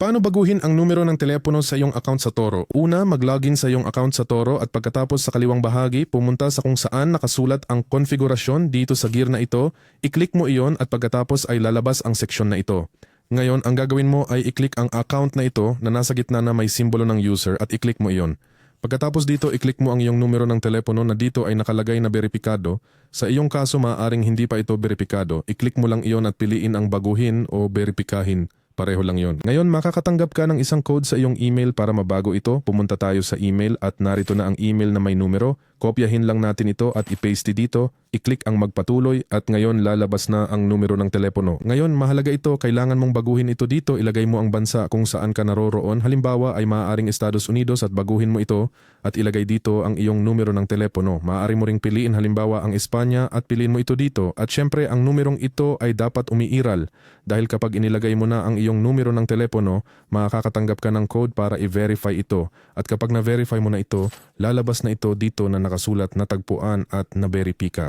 Paano baguhin ang numero ng telepono sa iyong account sa Toro? Una, mag-login sa iyong account sa Toro at pagkatapos sa kaliwang bahagi, pumunta sa kung saan nakasulat ang konfigurasyon dito sa gear na ito, i-click mo iyon at pagkatapos ay lalabas ang seksyon na ito. Ngayon, ang gagawin mo ay i-click ang account na ito na nasa gitna na may simbolo ng user at i-click mo iyon. Pagkatapos dito, i-click mo ang iyong numero ng telepono na dito ay nakalagay na beripikado. Sa iyong kaso, maaaring hindi pa ito beripikado. I-click mo lang iyon at piliin ang baguhin o beripikahin. Pareho lang yon. Ngayon, makakatanggap ka ng isang code sa iyong email para mabago ito. Pumunta tayo sa email at narito na ang email na may numero. Kopyahin lang natin ito at i-paste dito. I-click ang magpatuloy at ngayon lalabas na ang numero ng telepono. Ngayon, mahalaga ito. Kailangan mong baguhin ito dito. Ilagay mo ang bansa kung saan ka naroroon. Halimbawa ay maaaring Estados Unidos at baguhin mo ito at ilagay dito ang iyong numero ng telepono. Maaari mo ring piliin halimbawa ang Espanya at piliin mo ito dito. At syempre, ang numerong ito ay dapat umiiral dahil kapag inilagay mo na ang iyong numero ng telepono, makakatanggap ka ng code para i-verify ito. At kapag na-verify mo na ito, lalabas na ito dito na nakasulat na tagpuan at na-verify ka.